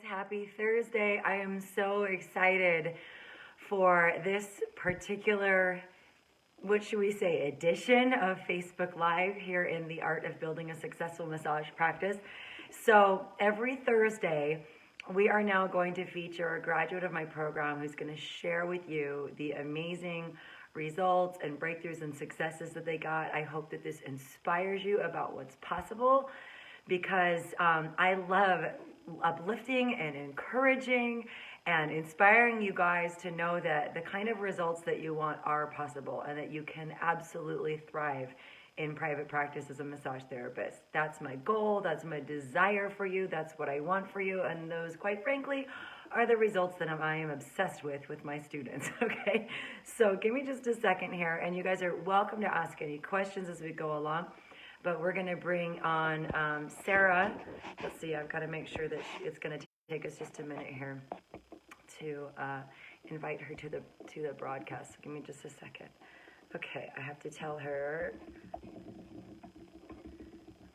Happy Thursday. I am so excited for this particular, what should we say, edition of Facebook Live here in the Art of Building a Successful Massage Practice. So every Thursday, we are now going to feature a graduate of my program who's going to share with you the amazing results and breakthroughs and successes that they got. I hope that this inspires you about what's possible, because I love uplifting and encouraging and inspiring you guys to know that the kind of results that you want are possible and that you can absolutely thrive in private practice as a massage therapist. That's my goal. That's my desire for you. That's what I want for you. And those, quite frankly, are the results that I am obsessed with my students. Okay, so give me just a second here, and you guys are welcome to ask any questions as we go along. But we're going to bring on Sarah. Let's see, I've got to make sure that it's going to take us just a minute here to invite her to the broadcast. So give me just a second. Okay, I have to tell her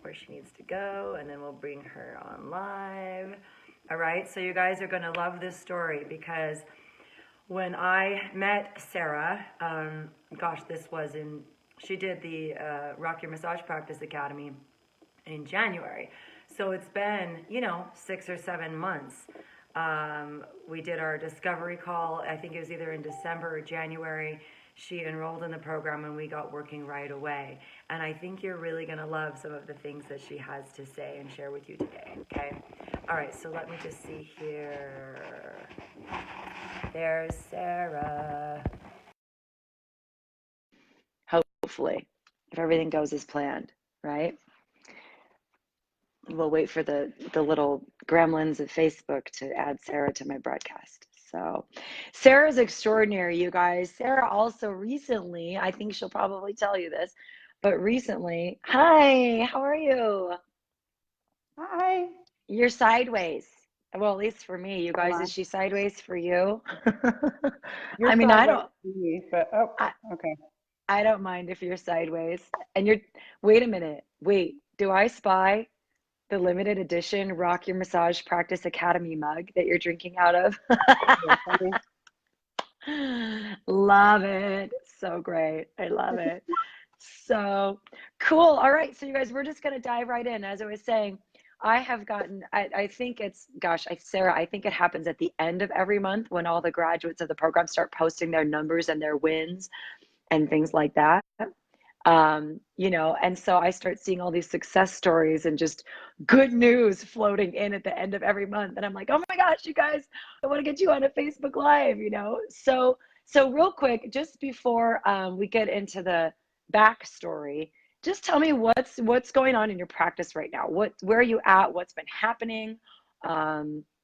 where she needs to go, and then we'll bring her on live. All right, so you guys are going to love this story, because when I met Sarah, she did the Rock Your Massage Practice Academy in January. So it's been, 6 or 7 months. We did our discovery call. I think it was either in December or January. She enrolled in the program and we got working right away. And I think you're really going to love some of the things that she has to say and share with you today, okay? All right, so let me just see here. There's Sarah. Hopefully, if everything goes as planned, right? We'll wait for the little gremlins of Facebook to add Sarah to my broadcast. So Sarah's extraordinary, you guys. Sarah also recently, I think she'll probably tell you this, but recently, hi, how are you? Hi. You're sideways. Well, at least for me, you guys. Hi. Is she sideways for you? You're I mean, I sideways don't, to me, but okay. I don't mind if you're sideways. And wait a minute. Wait, do I spy the limited edition Rock Your Massage Practice Academy mug that you're drinking out of? Yes, I mean, Love it. So great. I love it. So cool. All right. So you guys, we're just going to dive right in. As I was saying, I think Sarah, I think it happens at the end of every month when all the graduates of the program start posting their numbers and their wins and things like that. And so I start seeing all these success stories and just good news floating in at the end of every month. And I'm like, oh my gosh, you guys, I want to get you on a Facebook Live, So real quick, just before we get into the backstory, just tell me what's going on in your practice right now. Where are you at? What's been happening?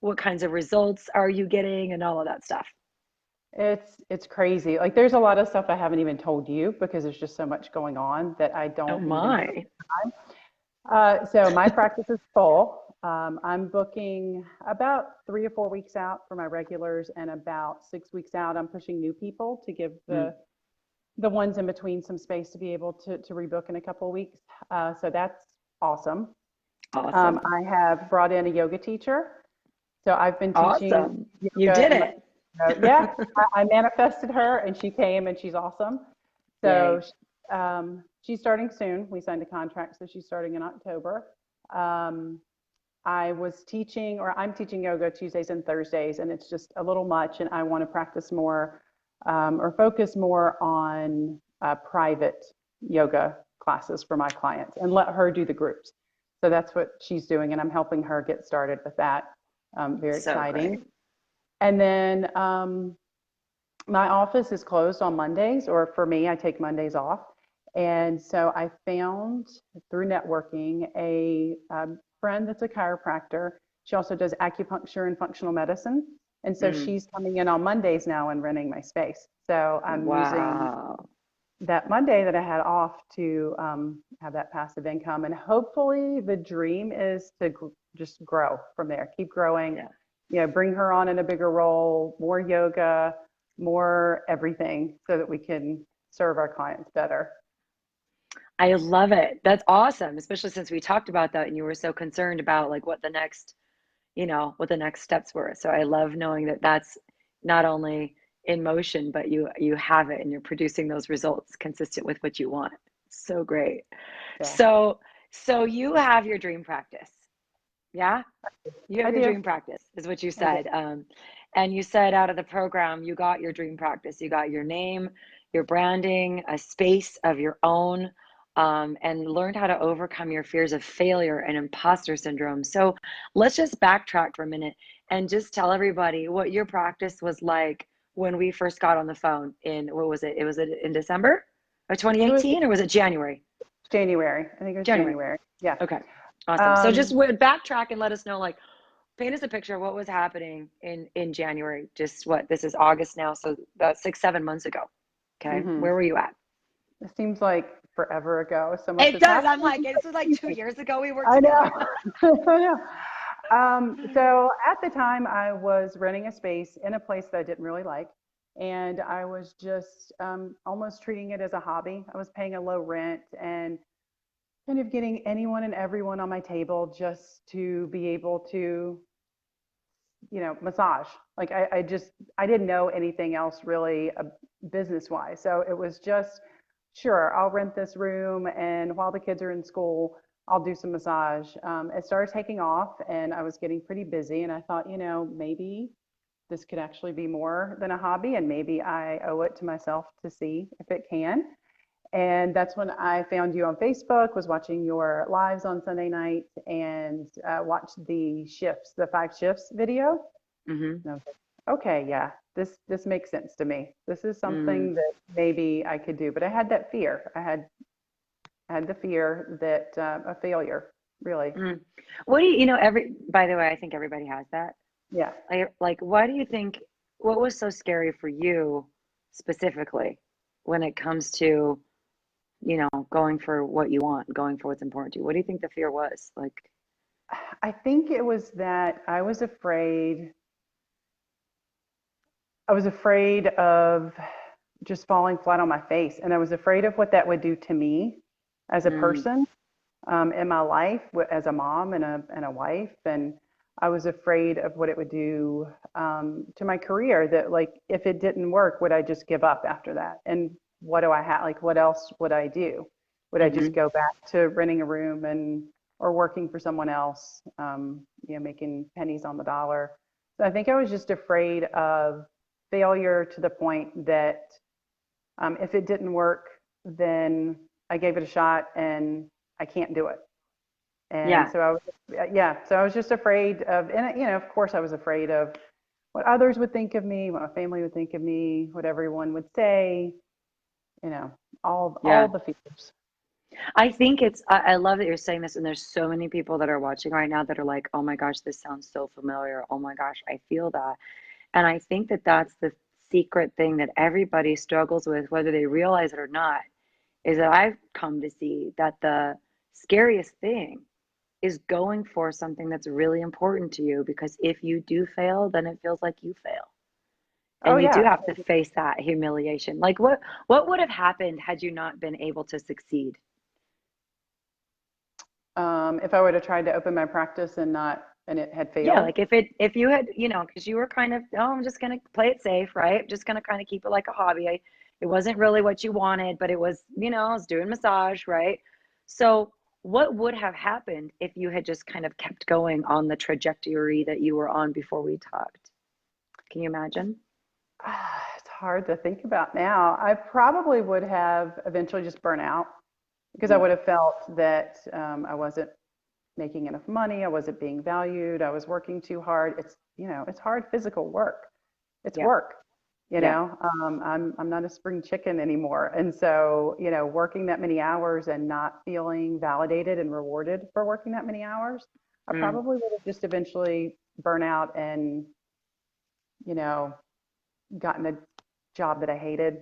What kinds of results are you getting and all of that stuff? it's crazy. Like, there's a lot of stuff I haven't even told you because there's just so much going on that I Oh don't even have my. time. So my practice is full. I'm booking about 3 or 4 weeks out for my regulars, and about 6 weeks out, I'm pushing new people to give Mm, the ones in between some space to be able to rebook in a couple of weeks. So that's awesome. awesome. I have brought in a yoga teacher. So I've been teaching Awesome. You yoga did and it. yeah, I manifested her and she came and she's awesome. So Yay. she's starting soon. We signed a contract, so she's starting in October. Um, I'm teaching yoga Tuesdays and Thursdays, and it's just a little much. And I want to practice more or focus more on private yoga classes for my clients and let her do the groups. So that's what she's doing, and I'm helping her get started with that. Very So exciting. great. And then my office is closed on Mondays, or for me, I take Mondays off. And so I found through networking a friend that's a chiropractor. She also does acupuncture and functional medicine. And so Mm, she's coming in on Mondays now and renting my space. So I'm using wow. that Monday that I had off to have that passive income. And hopefully the dream is to just grow from there, keep growing, Yeah. bring her on in a bigger role, more yoga, more everything so that we can serve our clients better. I love it. That's awesome, especially since we talked about that and you were so concerned about like what the next, what the next steps were. So I love knowing that that's not only in motion, but you have it and you're producing those results consistent with what you want. So great. Yeah, So you have your dream practice. Yeah? You I have your do. dream practice, is what you I do. said. And you said out of the program, you got your dream practice. You got your name, your branding, a space of your own, and learned how to overcome your fears of failure and imposter syndrome. So let's just backtrack for a minute and just tell everybody what your practice was like when we first got on the phone in, what was it? Was it in December of It was 2018 or was it January? January. I think it was January. January. Yeah. Okay. Awesome. So just Um, backtrack and let us know, like, paint us a picture of what was happening in January. Just what, this is August now, so about 6, 7 months ago. Okay, mhm. where were you at? It seems like forever ago. So much It has does. I'm happened. like, this was like 2 years ago we worked I know. together. I know. So at the time, I was renting a space in a place that I didn't really like. And I was just almost treating it as a hobby. I was paying a low rent and kind of getting anyone and everyone on my table just to be able to, massage. Like I didn't know anything else really business wise. So it was just, sure, I'll rent this room and while the kids are in school, I'll do some massage. It started taking off and I was getting pretty busy and I thought, maybe this could actually be more than a hobby and maybe I owe it to myself to see if it can. And that's when I found you on Facebook, was watching your lives on Sunday night and watched the 5 shifts video. Mm-hmm. And I was like, okay, yeah, this makes sense to me. This is Mm, something that maybe I could do. But I had that fear. I had the fear that a failure, really. mm. What do by the way, I think everybody has that. Yeah. Like, why do you think, what was so scary for you specifically when it comes to, going for what you want, going for what's important to you? What do you think the fear was? Like, I think it was that I was afraid. I was afraid of just falling flat on my face. And I was afraid of what that would do to me as a mm, person in my life as a mom and a wife. And I was afraid of what it would do to my career, that like if it didn't work, would I just give up after that? And what do I have? Like, what else would I do? Would I just mm-hmm, go back to renting a room and or working for someone else, making pennies on the dollar? So I think I was just afraid of failure to the point that if it didn't work, then I gave it a shot and I can't do it. And yeah. so yeah, so I was just afraid of, and of course I was afraid of what others would think of me, what my family would think of me, what everyone would say, you know, all Yeah. the fears. I think I love that you're saying this, and there's so many people that are watching right now that are like, oh my gosh, this sounds so familiar. Oh my gosh, I feel that. And I think that that's the secret thing that everybody struggles with, whether they realize it or not, is that I've come to see that the scariest thing is going for something that's really important to you, because if you do fail, then it feels like you fail. Oh And you do yeah. have to face that humiliation. Like what would have happened had you not been able to succeed? If I would have tried to open my practice and it had Yeah, failed. like if you had, because you were kind of, oh, I'm just gonna play it safe, right? Just gonna kind of keep it like a hobby. It wasn't really what you wanted, but it was, I was doing massage, right? So what would have happened if you had just kind of kept going on the trajectory that you were on before we talked? Can you imagine? It's hard to think about now. I probably would have eventually just burnt out because I Mm, would have felt that I wasn't making enough money, I wasn't being valued, I was working too hard. It's hard physical work. It's yeah, work. yeah, I'm not a spring chicken anymore, and so working that many hours and not feeling validated and rewarded for working that many hours, I mm, probably would have just eventually burn out and you know gotten a job that I hated.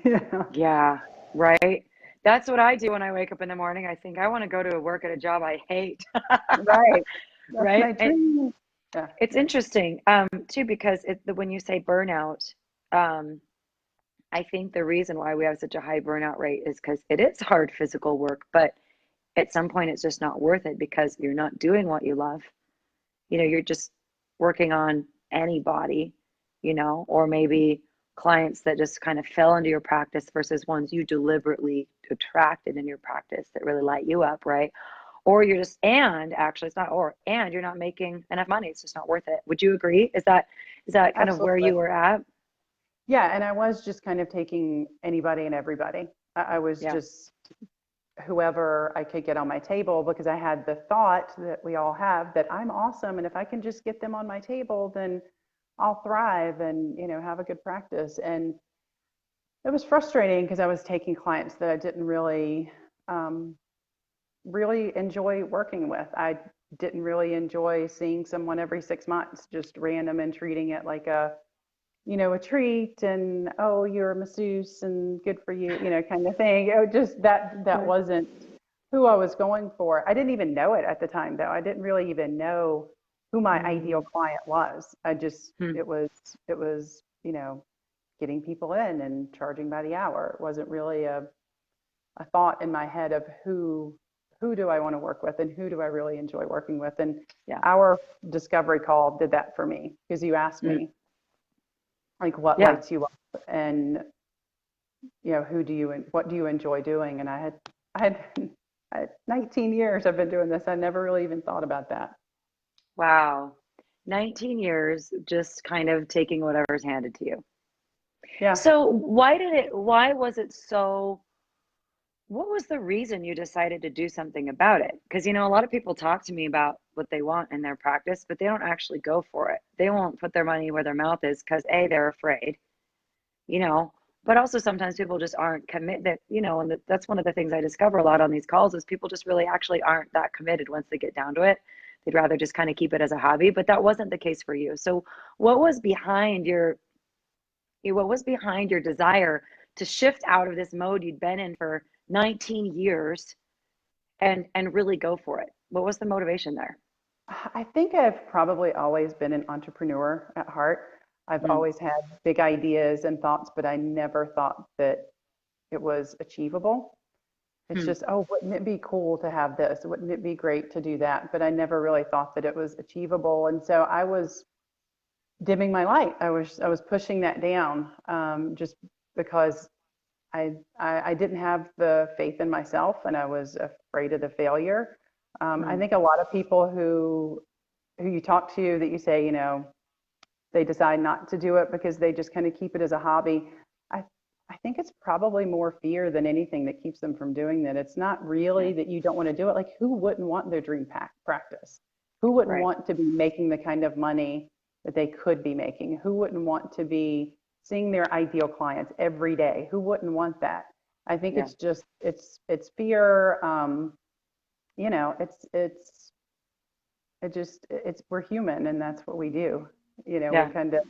you know? yeah, right. That's what I do when I wake up in the morning. I think I want to go to work at a job I hate, Right. That's right? my dream. Yeah. It's interesting, too, because when you say burnout, um, I think the reason why we have such a high burnout rate is because it is hard physical work, but at some point it's just not worth it because you're not doing what you love. You're just working on anybody, or maybe clients that just kind of fell into your practice versus ones you deliberately attracted in your practice that really light you up, right? Or you're just, and actually it's not, and you're not making enough money. It's just not worth it. Would you agree? Is that kind of where Absolutely. you were at? Yeah, and I was just kind of taking anybody and everybody. I was Yeah. just whoever I could get on my table because I had the thought that we all have that I'm awesome, and if I can just get them on my table, then I'll thrive and, have a good practice. And it was frustrating because I was taking clients that I didn't um, really enjoy working with. I didn't really enjoy seeing someone every 6 months, just random, and treating it like a treat, and, oh, you're a masseuse and good for you, kind of thing. Just that Right. wasn't who I was going for. I didn't even know it at the time, though. I didn't really even know who my ideal Mm. client was. Hmm. It was, getting people in and charging by the hour. It wasn't really a thought in my head of who do I want to work with and who do I really enjoy working with. And Yeah. our discovery call did that for me because you asked Mm. me, like, what Yeah. lights you up, and what do you enjoy doing. And I had 19 years I've been doing this. I never really even thought about that. Wow. 19 years just kind of taking whatever's handed to you. Yeah. So why was it so, what was the reason you decided to do something about it? Because, a lot of people talk to me about what they want in their practice, but they don't actually go for it. They won't put their money where their mouth is because A, they're afraid, you know, but also sometimes people just aren't committed, and that's one of the things I discover a lot on these calls is people just really actually aren't that committed once they get down to it. They'd rather just kind of keep it as a hobby, but that wasn't the case for you. So what was behind your desire to shift out of this mode you'd been in for 19 years and really go for it? What was the motivation there? I think I've probably always been an entrepreneur at heart. I've Mm, always had big ideas and thoughts, but I never thought that it was achievable. It's hmm, just, oh, wouldn't it be cool to have this? Wouldn't it be great to do that? But I never really thought that it was achievable. And so I was dimming my light. I was pushing that down, just because I didn't have the faith in myself, and I was afraid of the failure. I hmm. think a lot of people who you talk to that you say, they decide not to do it because they just kind of keep it as a hobby. I I think it's probably more fear than anything that keeps them from doing that. It's not Yeah, really that you don't want to do it. Like, who wouldn't want their dream practice? Who wouldn't right. want to be making the kind of money that they could be making? Who wouldn't want to be seeing their ideal clients every day? Who wouldn't want that? I think Yeah, it's just it's fear. It's it just it's we're human, and that's what we do. We yeah, kind of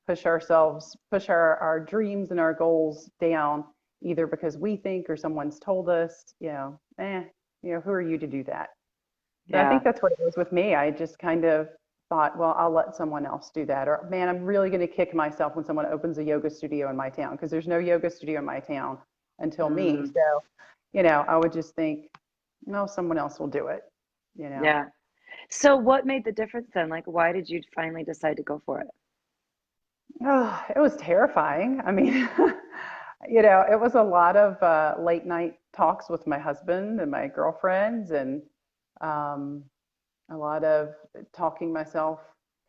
push our dreams and our goals down, either because we think or someone's told us, who are you to do that? So I yeah, think that's what it was with me. I just kind of thought, well, I'll let someone else do that. Or, man, I'm really going to kick myself when someone opens a yoga studio in my town, because there's no yoga studio in my town until me. mm, So, I would just think, no, someone else will do it. yeah. So what made the difference then? Like, why did you finally decide to go for it? Oh, it was terrifying. I mean, it was a lot of late night talks with my husband and my girlfriends, and um, a lot of talking myself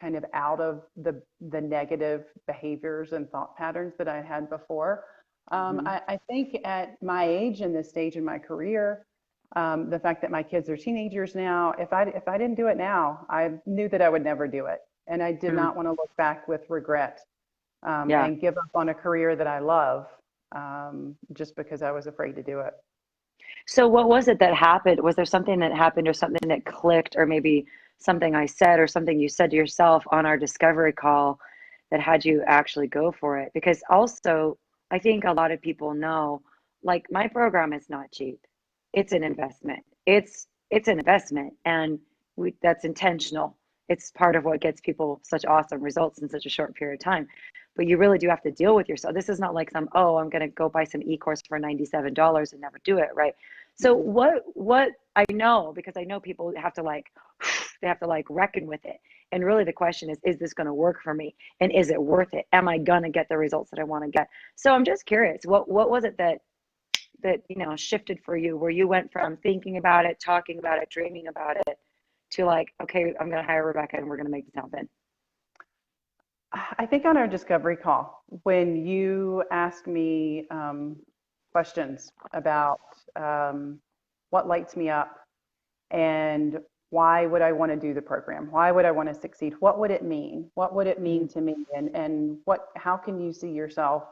kind of out of the negative behaviors and thought patterns that I had before. Hmm. I think at my age and this stage in my career, the fact that my kids are teenagers now, if I didn't do it now, I knew that I would never do it, and I did Hmm. not want to look back with regret, Yeah. and give up on a career that I love, just because I was afraid to do it. So what was it that happened? Was there something that happened or something that clicked or maybe something I said or something you said to yourself on our discovery call that had you actually go for it? Because also, I think a lot of people know, like my program is not cheap. It's an investment. It's an investment and that's intentional. It's part of what gets people such awesome results in such a short period of time. But you really do have to deal with yourself. This is not like I'm going to go buy some e-course for $97 and never do it, right? So Mhm. what I know, because I know people have to like they have to like reckon with it. And really the question is this going to work for me? And is it worth it? Am I going to get the results that I want to get? So I'm just curious, what was it that shifted for you, where you went from thinking about it, talking about it, dreaming about it, to like, okay, I'm going to hire Rebecca and we're going to make this happen? I think on our discovery call, when you asked me questions about what lights me up and why would I want to do the program? Why would I want to succeed? What would it mean? What would it mean to me? And how can you see yourself,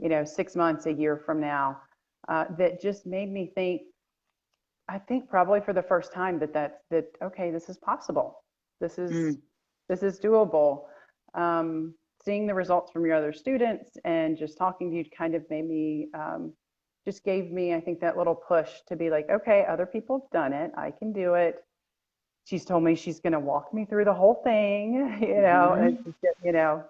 6 months, a year from now? That just made me think, I think probably for the first time okay, this is possible. This is doable. Seeing the results from your other students and just talking to you kind of made me, just gave me, I think, that little push to be like, okay, other people have done it. I can do it. She's told me she's going to walk me through the whole thing, and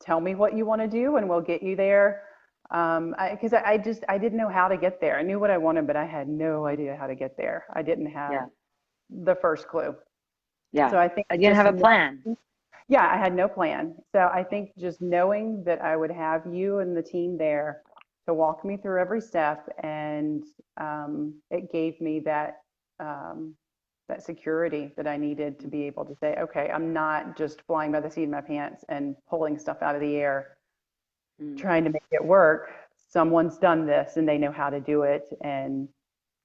tell me what you want to do and we'll get you there. Because I didn't know how to get there. I knew what I wanted, but I had no idea how to get there. I didn't have the first clue. Yeah. So I think I didn't have a plan. Yeah, I had no plan. So I think just knowing that I would have you and the team there to walk me through every step, and it gave me that security that I needed to be able to say, okay, I'm not just flying by the seat of my pants and pulling stuff out of the air, trying to make it work. Someone's done this and they know how to do it and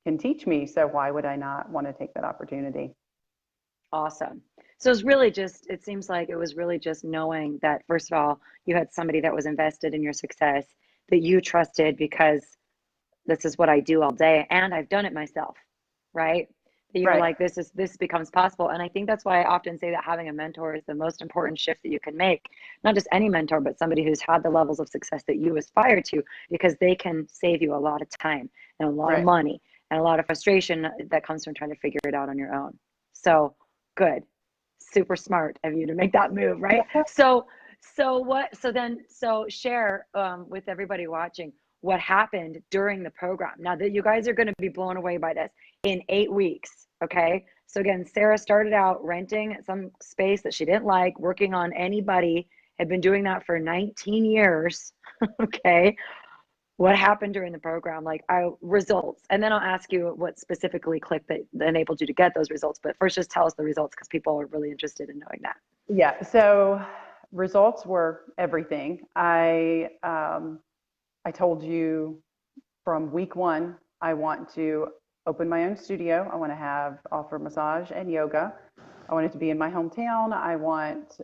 can teach me. So why would I not want to take that opportunity? Awesome. So it seems like it was really just knowing that, first of all, you had somebody that was invested in your success, that you trusted, because this is what I do all day and I've done it myself, right? That you were like, this becomes possible. And I think that's why I often say that having a mentor is the most important shift that you can make. Not just any mentor, but somebody who's had the levels of success that you aspire to, because they can save you a lot of time and a lot of money and a lot of frustration that comes from trying to figure it out on your own. So good. Super smart of you to make that move, right? So share with everybody watching what happened during the program. Now that you guys are going to be blown away by this in 8 weeks. Okay. So again, Sarah started out renting some space that she didn't like, working on anybody, had been doing that for 19 years. Okay. What happened during the program? Results. And then I'll ask you what specifically clicked that enabled you to get those results. But first, just tell us the results, because people are really interested in knowing that. Yeah. So results were everything. I told you from week one, I want to open my own studio. I want to offer massage and yoga. I want it to be in my hometown. I want,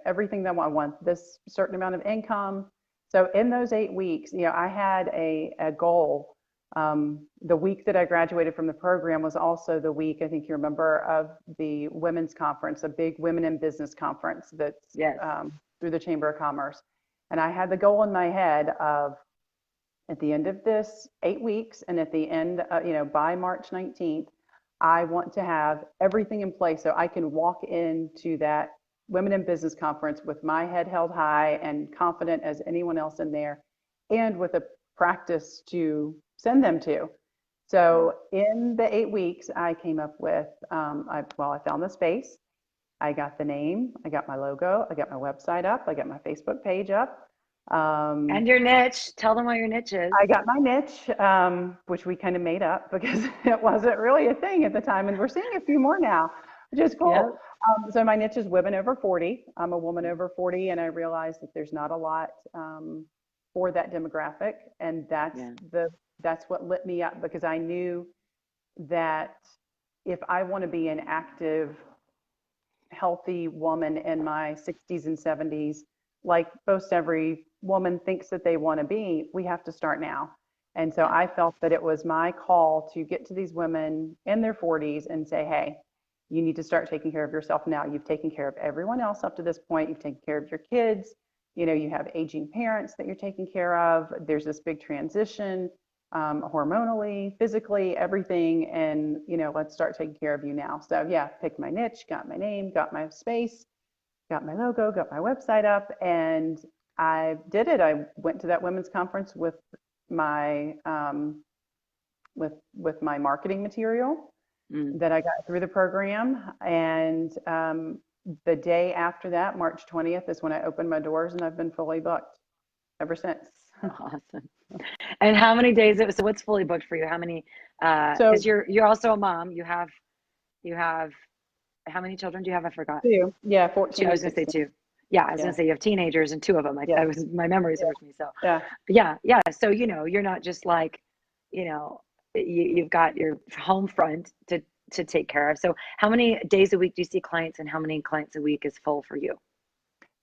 everything that I want this certain amount of income. So in those 8 weeks, I had a goal. The week that I graduated from the program was also the week, I think you remember, of the women's conference, a big women in business conference that's through the Chamber of Commerce. And I had the goal in my head of, at the end of this 8 weeks, and at the end, by March 19th, I want to have everything in place so I can walk into that Women in Business Conference with my head held high and confident as anyone else in there, and with a practice to send them to. So in the 8 weeks, I came up with, I found the space, I got the name, I got my logo, I got my website up, I got my Facebook page up. And your niche. Tell them what your niche is. I got my niche, which we kind of made up because it wasn't really a thing at the time. And we're seeing a few more now, which is cool. Yep. So my niche is women over 40. I'm a woman over 40, and I realized that there's not a lot for that demographic. And that's what lit me up, because I knew that if I want to be an active, healthy woman in my 60s and 70s, like most every woman thinks that they want to be, we have to start now. And so I felt that it was my call to get to these women in their 40s and say, hey, you need to start taking care of yourself now. You've taken care of everyone else up to this point. You've taken care of your kids. You have aging parents that you're taking care of. There's this big transition, hormonally, physically, everything. And, let's start taking care of you now. So picked my niche, got my name, got my space, got my logo, got my website up, and I did it. I went to that women's conference with my my marketing material that I got through the program, and the day after that, March 20th, is when I opened my doors, and I've been fully booked ever since. Awesome. And how many days, so what's fully booked for you? How many, because So you're also a mom. You have, how many children do you have? I forgot. two, yeah, Two, 14 I and was gonna say 16. two. Yeah, I was Yeah, gonna say you have teenagers and two of them. yeah, I was, my memory yeah, serves me. So, yeah. but yeah. So, you're not just like, you know, you've got your home front to take care of. So how many days a week do you see clients, and how many clients a week is full for you?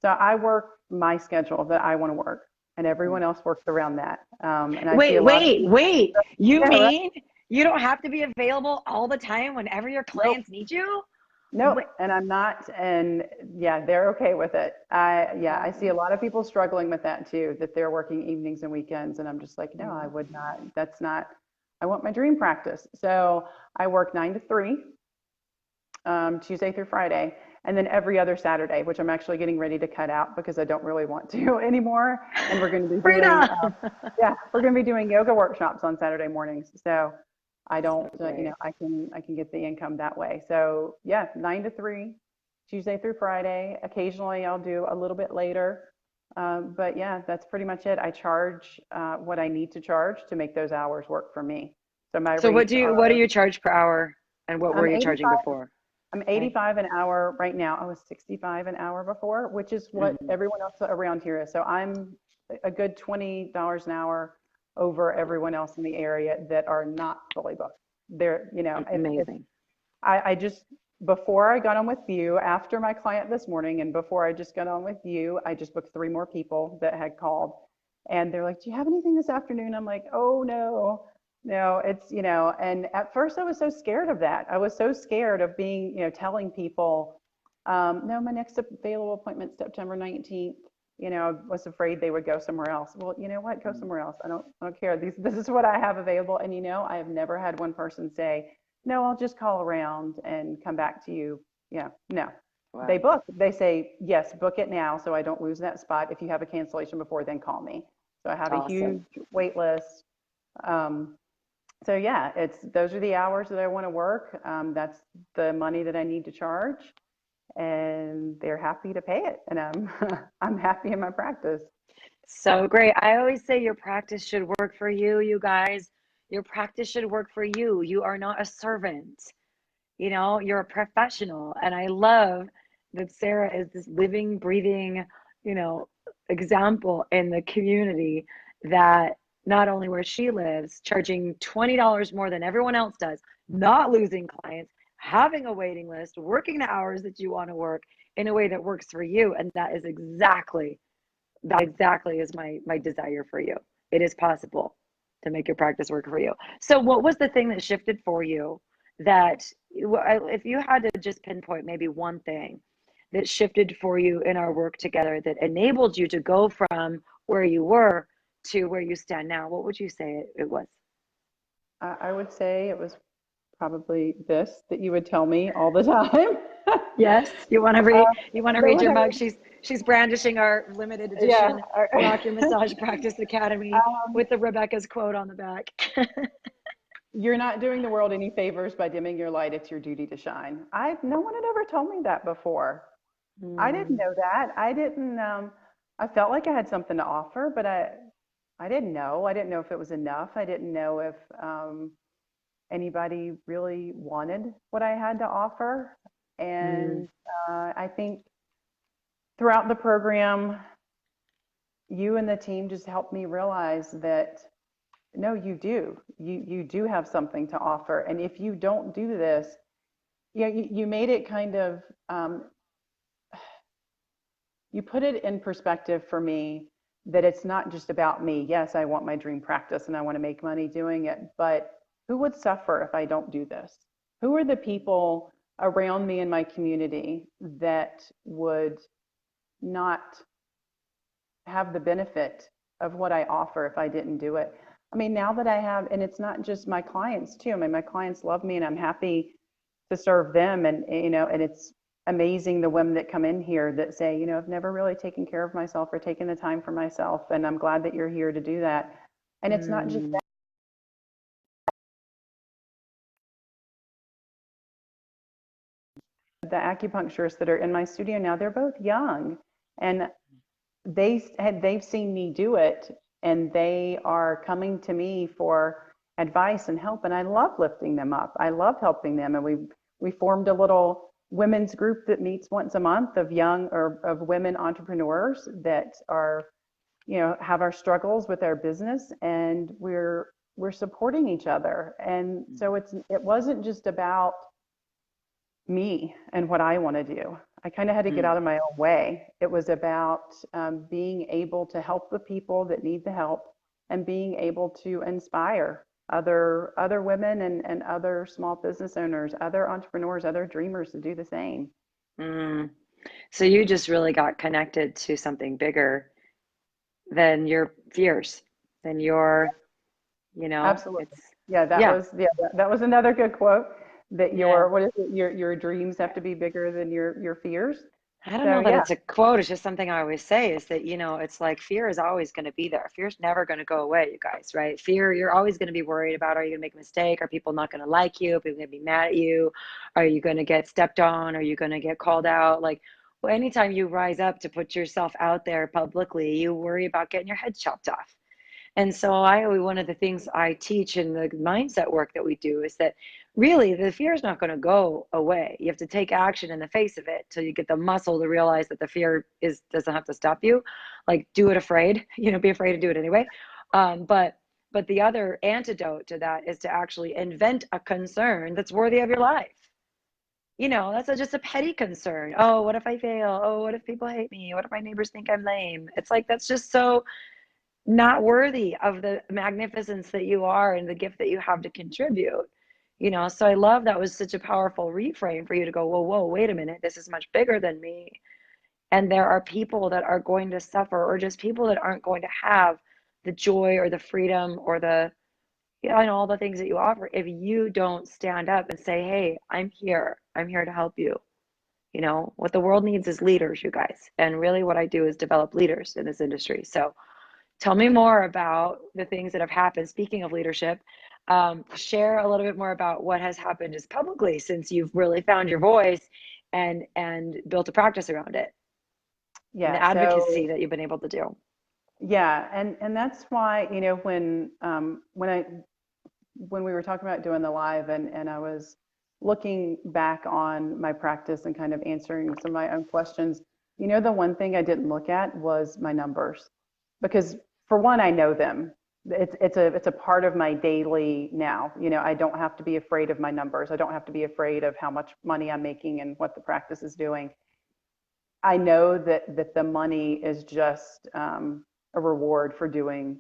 So I work my schedule that I want to work, and Mm. everyone else works around that. And I see Wait, a lot of wait, people. wait. You Yeah, right. mean you don't have to be available all the time whenever your Nope. clients need you? Nope. Wait, And I'm not. And yeah, they're okay with it. Yeah, I see a lot of people struggling with that too, that they're working evenings and weekends. And I'm just like, no, I mm, would not. That's not, I want my dream practice. So I work 9 to 3, Tuesday through Friday, and then every other Saturday, which I'm actually getting ready to cut out because I don't really want to anymore. And we're going to be doing, freedom. yeah, we're going to be doing yoga workshops on Saturday mornings. So I don't, So great. I can get the income that way. So yeah, 9 to 3, Tuesday through Friday. Occasionally I'll do a little bit later. But yeah, that's pretty much it. I charge what I need to charge to make those hours work for me. So my So rates what do are, you charge per hour, and what were I'm you charging 85 before? I'm Okay. 85 an hour right now. I was 65 an hour before, which is what Hmm. everyone else around here is. So I'm a good $20 an hour over everyone else in the area that are not fully booked. They're, if Amazing. I just, before I got on with you, after my client this morning, and before I just got on with you, I just booked 3 more people that had called. And they're like, do you have anything this afternoon? I'm like, oh no, no, and at first I was so scared of that. I was so scared of being, telling people, no, my next available appointment September 19th. I was afraid they would go somewhere else. Well, you know what? Go Mm. somewhere else. I don't care. This is what I have available. And I have never had one person say, no, I'll just call around and come back to you. Yeah, no. They Wow. book. They say, yes, book it now so I don't lose that spot. If you have a cancellation before, then call me. So I have a huge Awesome. wait list. Um, so yeah, those are the hours that I want to work. That's the money that I need to charge, and they're happy to pay it, and I'm I'm happy in my practice. So great. I always say your practice should work for you, you guys. Your practice should work for you. You are not a servant. You're a professional. And I love that Sarah is this living, breathing, you know, example in the community, that not only where she lives, charging $20 more than everyone else does, not losing clients, having a waiting list, working the hours that you want to work in a way that works for you. And that exactly is my desire for you. It is possible to make your practice work for you. So what was the thing that shifted for you, that if you had to just pinpoint maybe one thing that shifted for you in our work together that enabled you to go from where you were to where you stand now, what would you say it was? I would say it was probably this that you would tell me all the time. Yes, you want to read Go your ahead. mug. She's brandishing our limited Yeah. edition Rock Your Massage Practice Academy with the Rebecca's quote on the back. You're not doing the world any favors by dimming your light. It's your duty to shine. No one had ever told me that before. I didn't Mm, know that. I didn't, I felt like I had something to offer, but I didn't know. I didn't know if it was enough. I didn't know if anybody really wanted what I had to offer. mm, And I think throughout the program, you and the team just helped me realize that no, you do. You do have something to offer. And if you don't do this, you made it kind of, you put it in perspective for me that it's not just about me. Yes, I want my dream practice and I want to make money doing it, but who would suffer if I don't do this? Who are the people around me in my community that would not have the benefit of what I offer if I didn't do it? I mean, now that I have, and it's not just my clients too. I mean, my clients love me and I'm happy to serve them. And it's amazing the women that come in here that say, I've never really taken care of myself or taken the time for myself. And I'm glad that you're here to do that. And it's not just mm. that. acupuncturists that are in my studio now, they're both young, and they've seen me do it, and they are coming to me for advice and help, and I love lifting them up. I love helping them, and we formed a little women's group that meets once a month of young or of women entrepreneurs that are, have our struggles with our business, and we're supporting each other. And so it wasn't just about me and what I want to do. I kind of had to get out of my own way. It was about being able to help the people that need the help, and being able to inspire other women and other small business owners, other entrepreneurs, other dreamers to do the same. Mm. So you just really got connected to something bigger than your fears, than your, Absolutely. it's, Yeah, yeah, that was another good quote, that yeah. what is it? Your dreams have to be bigger than your fears. I don't So know that yeah, it's a quote. It's just something I always say is that, it's like fear is always going to be there. Fear's never going to go away, you guys, right? Fear, you're always going to be worried about, are you going to make a mistake? Are people not going to like you? Are people going to be mad at you? Are you going to get stepped on? Are you going to get called out? Like, well, anytime you rise up to put yourself out there publicly, you worry about getting your head chopped off. And so one of the things I teach in the mindset work that we do is that really the fear is not going to go away. You have to take action in the face of it till you get the muscle to realize that the fear doesn't have to stop you. Like, do it afraid, be afraid to do it anyway. But the other antidote to that is to actually invent a concern that's worthy of your life. That's just a petty concern. Oh, what if I fail? Oh, what if people hate me? What if my neighbors think I'm lame? It's like, that's just so not worthy of the magnificence that you are and the gift that you have to contribute. So I love that was such a powerful reframe for you to go, whoa, wait a minute, this is much bigger than me. And there are people that are going to suffer, or just people that aren't going to have the joy or the freedom or the, all the things that you offer if you don't stand up and say, hey, I'm here to help you. What the world needs is leaders, you guys. And really what I do is develop leaders in this industry. So tell me more about the things that have happened. Speaking of leadership, share a little bit more about what has happened just publicly since you've really found your voice and built a practice around it, and the yeah. advocacy that you've been able to do. Yeah, and that's why, when we were talking about doing the live, and I was looking back on my practice and kind of answering some of my own questions, the one thing I didn't look at was my numbers, because for one, I know them. It's a part of my daily now. I don't have to be afraid of my numbers. I don't have to be afraid of how much money I'm making and what the practice is doing. I know that the money is just a reward for doing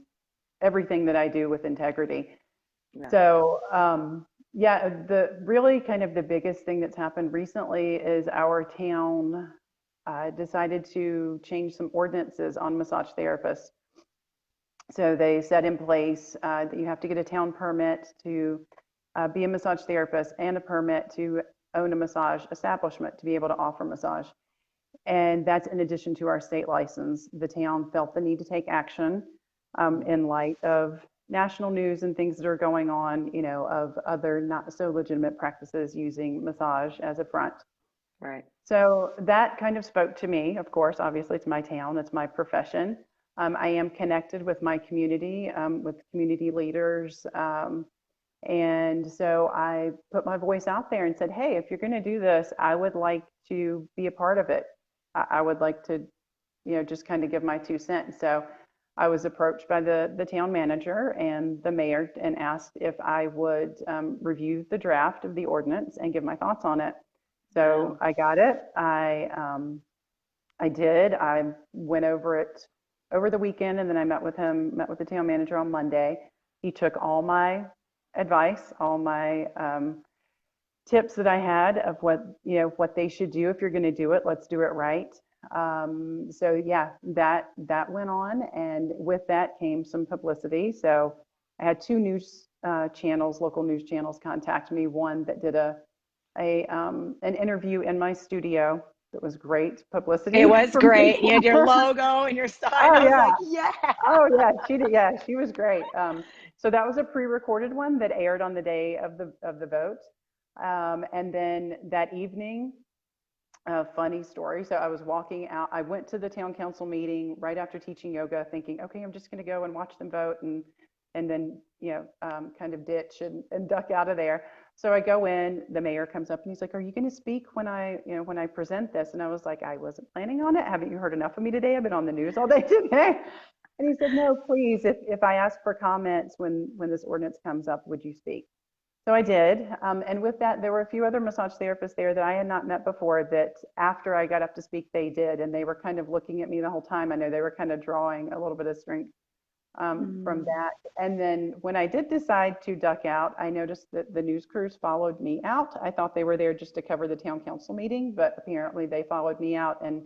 everything that I do with integrity. Yeah. So, yeah, the really kind of the biggest thing that's happened recently is our town decided to change some ordinances on massage therapists. So they set in place that you have to get a town permit to be a massage therapist, and a permit to own a massage establishment to be able to offer massage. And that's in addition to our state license. The town felt the need to take action in light of national news and things that are going on, of other not so legitimate practices using massage as a front. Right. So that kind of spoke to me. Of course, obviously, it's my town, it's my profession. I am connected with my community, with community leaders. And so I put my voice out there and said, hey, if you're going to do this, I would like to be a part of it. I would like to, just kind of give my 2 cents. So I was approached by the town manager and the mayor and asked if I would review the draft of the ordinance and give my thoughts on it. So I got it. I did. I went over it over the weekend, and then I met with the town manager on Monday. He took all my advice, all my tips that I had of what they should do. If you're going to do it, let's do it right. So yeah, that went on, and with that came some publicity. So I had 2 news channels, local news channels, contact me. One that did an interview in my studio. That was great publicity. It was for me. great. You had your logo and your sign. Oh I was yeah. like, yeah. Oh yeah, she did. Yeah, she was great. So that was a pre-recorded one that aired on the day of the vote. And then that evening, a funny story. So I was walking out. I went to the town council meeting right after teaching yoga, thinking, okay, I'm just going to go and watch them vote, and then kind of ditch and duck out of there. So I go in. The mayor comes up and he's like, "Are you going to speak when I present this?" And I was like, "I wasn't planning on it. Haven't you heard enough of me today? I've been on the news all day today." And he said, "No, please. If I ask for comments when this ordinance comes up, would you speak?" So I did. And with that, there were a few other massage therapists there that I had not met before that after I got up to speak, they did. And they were kind of looking at me the whole time. I know they were kind of drawing a little bit of strength from Mm. that. And then when I did decide to duck out, I noticed that the news crews followed me out. I thought they were there just to cover the town council meeting, but apparently they followed me out and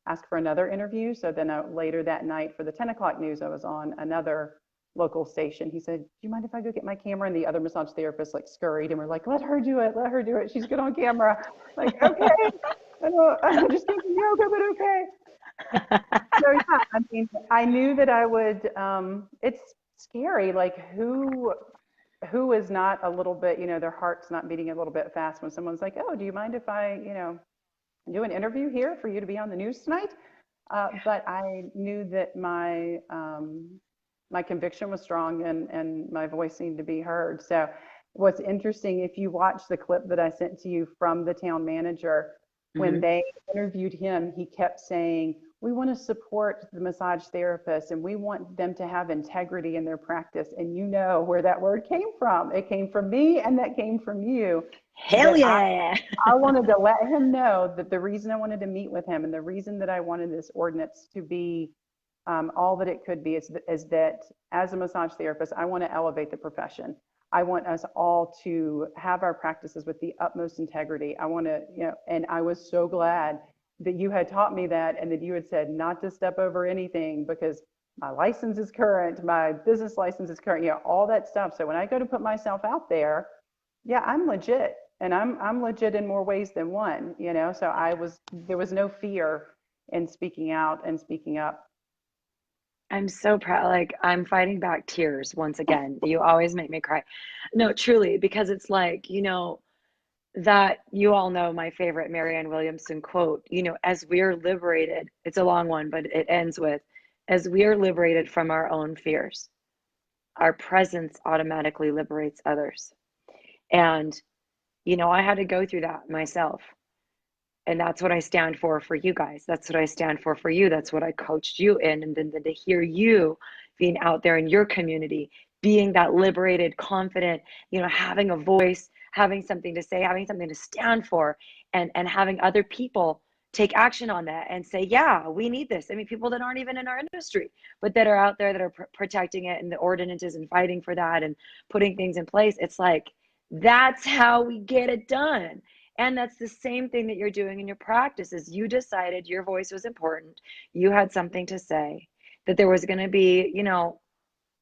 asked for another interview. So then later that night for the 10 o'clock news, I was on another local station. He said, "Do you mind if I go get my camera?" And the other massage therapists like scurried and were like, "Let her do it. Let her do it. She's good on camera." Like, okay, I'm just thinking yoga, but okay. So yeah, I mean, I knew that I would. It's scary. Like who is not a little bit, their heart's not beating a little bit fast when someone's like, "Oh, do you mind if I, do an interview here for you to be on the news tonight?" But I knew that my conviction was strong and my voice needed to be heard. So what's interesting, if you watch the clip that I sent to you from the town manager, when Hmm. they interviewed him, he kept saying, "We want to support the massage therapists and we want them to have integrity in their practice." And you know where that word came from. It came from me and that came from you. Hell That yeah. I wanted to let him know that the reason I wanted to meet with him and the reason that I wanted this ordinance to be all that it could be is that as a massage therapist, I want to elevate the profession. I want us all to have our practices with the utmost integrity. I want to, and I was so glad that you had taught me that and that you had said not to step over anything because my license is current, my business license is current, all that stuff. So when I go to put myself out there, yeah, I'm legit and I'm legit in more ways than one, so there was no fear in speaking out and speaking up. I'm so proud. Like, I'm fighting back tears once again. You always make me cry. No, truly, because it's like, that you all know my favorite Marianne Williamson quote, as we're liberated, it's a long one, but it ends with, as we are liberated from our own fears, our presence automatically liberates others. And, I had to go through that myself. And that's what I stand for you guys. That's what I stand for you. That's what I coached you in. And then to hear you being out there in your community, being that liberated, confident, having a voice, having something to say, having something to stand for, and having other people take action on that and say, yeah, we need this. I mean, people that aren't even in our industry, but that are out there that are protecting it and the ordinances and fighting for that and putting things in place. It's like, that's how we get it done. And that's the same thing that you're doing in your practice is you decided your voice was important. You had something to say, that there was going to be,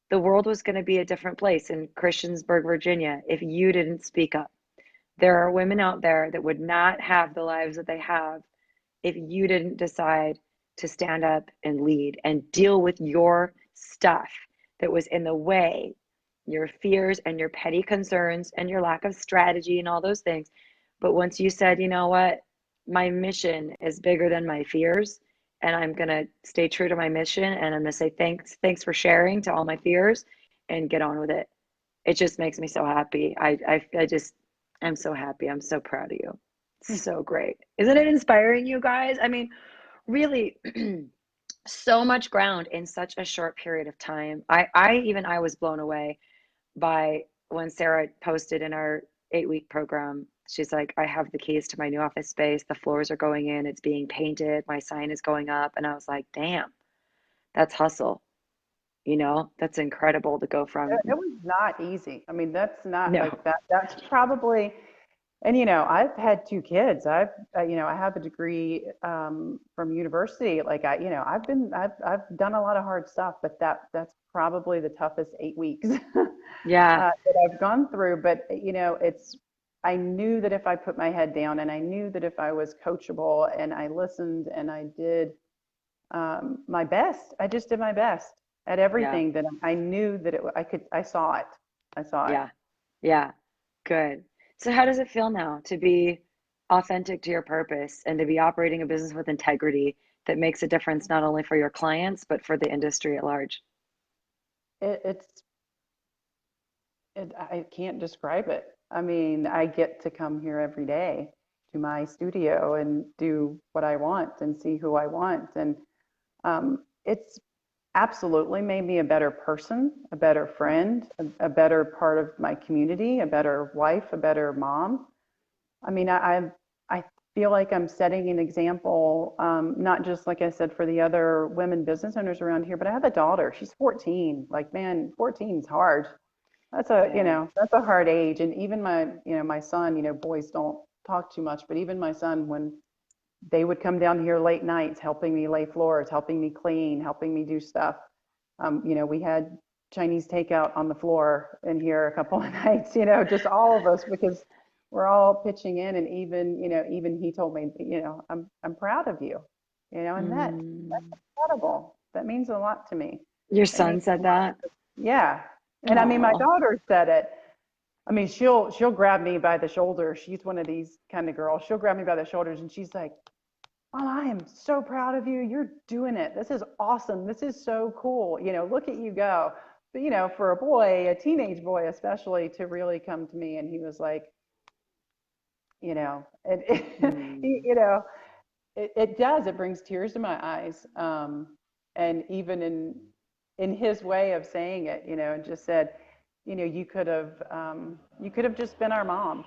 the world was going to be a different place in Christiansburg, Virginia, if you didn't speak up. There are women out there that would not have the lives that they have if you didn't decide to stand up and lead and deal with your stuff that was in the way, your fears and your petty concerns and your lack of strategy and all those things. But once you said, you know what, my mission is bigger than my fears, and I'm going to stay true to my mission, and I'm going to say thanks for sharing to all my fears and get on with it. It just makes me so happy. I'm so happy. I'm so proud of you. So great. Isn't it inspiring, you guys? I mean, really, so much ground in such a short period of time. I was blown away by when Sarah posted in our 8-week program. She's like, I have the keys to my new office space. The floors are going in, it's being painted, my sign is going up. And I was like, damn, that's hustle. That's incredible to go from It was not easy. I mean, that's not no. like that. That's probably, and I've had two kids. I have a degree from university. Like I've done a lot of hard stuff, but that's probably the toughest 8 weeks Yeah. that I've gone through. But I knew that if I put my head down, and I knew that if I was coachable, and I listened, and I did my best. I just did my best at Yeah. everything that I knew that I saw it. I saw it. Yeah. Yeah. Good. So how does it feel now to be authentic to your purpose and to be operating a business with integrity that makes a difference not only for your clients, but for the industry at large. It, it's I can't describe it. I mean, I get to come here every day to my studio and do what I want and see who I want. And it's absolutely made me a better person, a better friend, a better part of my community, a better wife, a better mom. I mean, I feel like I'm setting an example, not just like I said for the other women business owners around here, but I have a daughter. She's 14. Like, man, 14 is hard. That's Yeah. that's a hard age. And even my son, boys don't talk too much, but even my son, when they would come down here late nights, helping me lay floors, helping me clean, helping me do stuff. We had Chinese takeout on the floor in here a couple of nights, just all of us because we're all pitching in. And even he told me, I'm proud of you, and that's Mm. incredible. That means a lot to me. Your That means son said that? yeah. And I mean, my Oh, daughter said it. I mean, she'll grab me by the shoulder. She's one of these kind of girls. She'll grab me by the shoulders and she's like, "Oh, I am so proud of you. You're doing it. This is awesome. This is so cool. Look at you go." But for a boy, a teenage boy especially, to really come to me and he was like, mm. it does. It brings tears to my eyes. And even in his way of saying it, and just said, you could have just been our mom.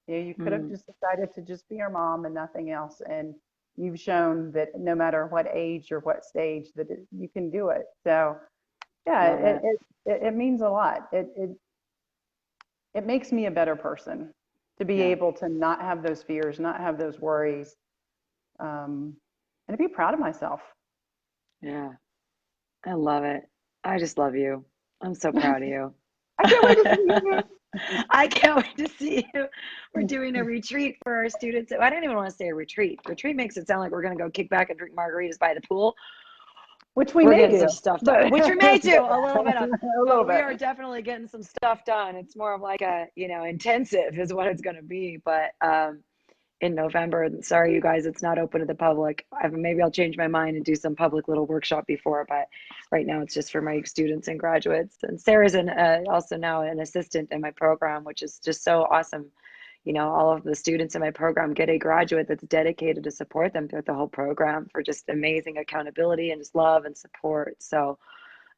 You could have Mm. just decided to just be our mom and nothing else. And you've shown that no matter what age or what stage that you can do it. So yeah, Love it. it means a lot. It makes me a better person to be Yeah. able to not have those fears, not have those worries, and to be proud of myself. Yeah. I love it. I just love you. I'm so proud of you. I can't wait to see you. I can't wait to see you. We're doing a retreat for our students. I don't even want to say a retreat. Retreat makes it sound like we're going to go kick back and drink margaritas by the pool. Which we We're may getting do, some stuff done, but which we may do a little bit of, a little but we bit. are definitely getting some stuff done. It's more of like a, intensive is what it's going to be. But in November, sorry, you guys, it's not open to the public. Maybe I'll change my mind and do some public little workshop before, but right now it's just for my students and graduates. And Sarah's also now an assistant in my program, which is just so awesome. All of the students in my program get a graduate that's dedicated to support them throughout the whole program for just amazing accountability and just love and support. So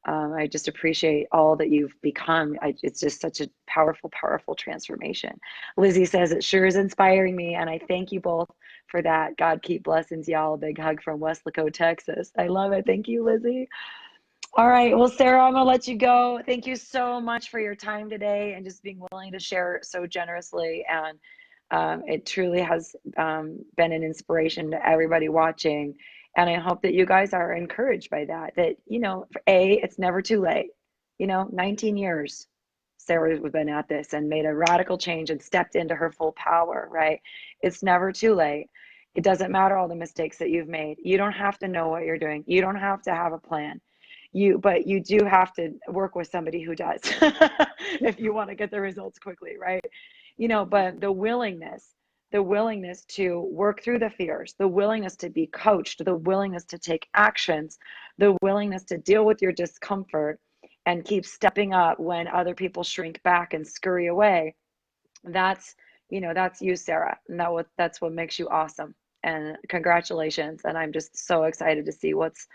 I just appreciate all that you've become. It's just such a powerful, powerful transformation. Lizzie says it sure is inspiring me, and I thank you both for that. God keep blessings, y'all. A big hug from Weslaco, Texas. I love it. Thank you, Lizzie. All right. Well, Sarah, I'm going to let you go. Thank you so much for your time today and just being willing to share so generously. And it truly has been an inspiration to everybody watching. And I hope that you guys are encouraged by that, it's never too late. 19 years, Sarah has been at this and made a radical change and stepped into her full power, right? It's never too late. It doesn't matter all the mistakes that you've made. You don't have to know what you're doing. You don't have to have a plan. But you do have to work with somebody who does if you want to get the results quickly, right? But the willingness to work through the fears, the willingness to be coached, the willingness to take actions, the willingness to deal with your discomfort and keep stepping up when other people shrink back and scurry away. That's you, Sarah. And that's what makes you awesome. And congratulations. And I'm just so excited to see what's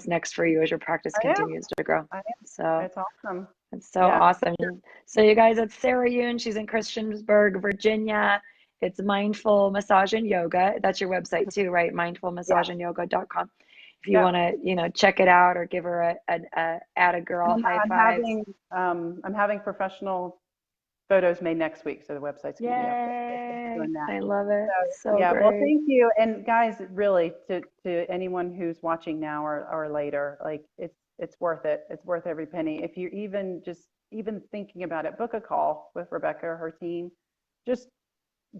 next for you as your practice I am. continues to grow. I am. So It's awesome. it's so Yeah. awesome. So you guys, it's Sarah Yoon. She's in Christiansburg, Virginia. It's Mindful Massage and Yoga. That's your website too, right? Yeah. mindfulmassageandyoga.com. If you Yeah. want to, check it out or give her a add a girl I'm, high I'm fives. having professional photos made next week, so the website's going to be up there. Yay. Doing that. I love it. So Yeah, well, great. thank you. And guys, really, to anyone who's watching now or later, like it's worth it. It's worth every penny. If you're even thinking about it, book a call with Rebecca or her team. Just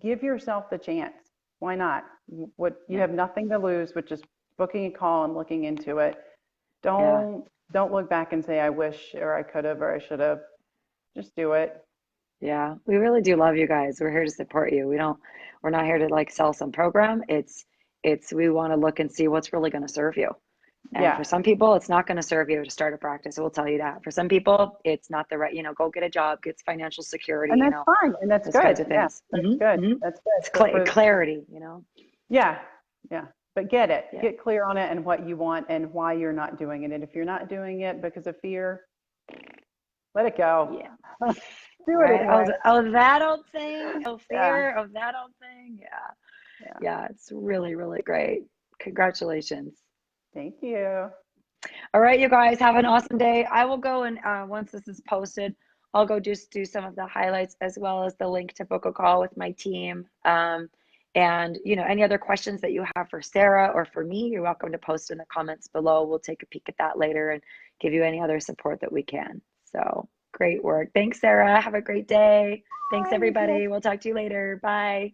give yourself the chance. Why not? What you Yeah. have nothing to lose with just booking a call and looking into it. Yeah. Don't look back and say I wish or I could have or I should have. Just do it. Yeah, we really do love you guys. We're here to support you. We're not here to like sell some program. We want to look and see what's really going to serve you. And for Yeah. some people, it's not going to serve you to start a practice. We'll tell you that. For some people, it's not the right, go get a job, get financial security, And that's fine. And that's those kinds good. of Yeah. things. That's good. That's good. It's But for, clarity. yeah. Yeah. But get it. Yeah. Get clear on it and what you want and why you're not doing it. And if you're not doing it because of fear, let it go. Yeah. Do it Right. anyway. Oh, that old thing. Oh, Yeah. fear of that old thing. Yeah. Yeah. Yeah. It's really, really great. Congratulations. Thank you. All right, you guys have an awesome day. I will go and once this is posted, I'll go just do some of the highlights as well as the link to book a call with my team. And any other questions that you have for Sarah or for me, you're welcome to post in the comments below. We'll take a peek at that later and give you any other support that we can. So great work. Thanks, Sarah. Have a great day. Thanks, Bye, you too. everybody. We'll talk to you later. Bye.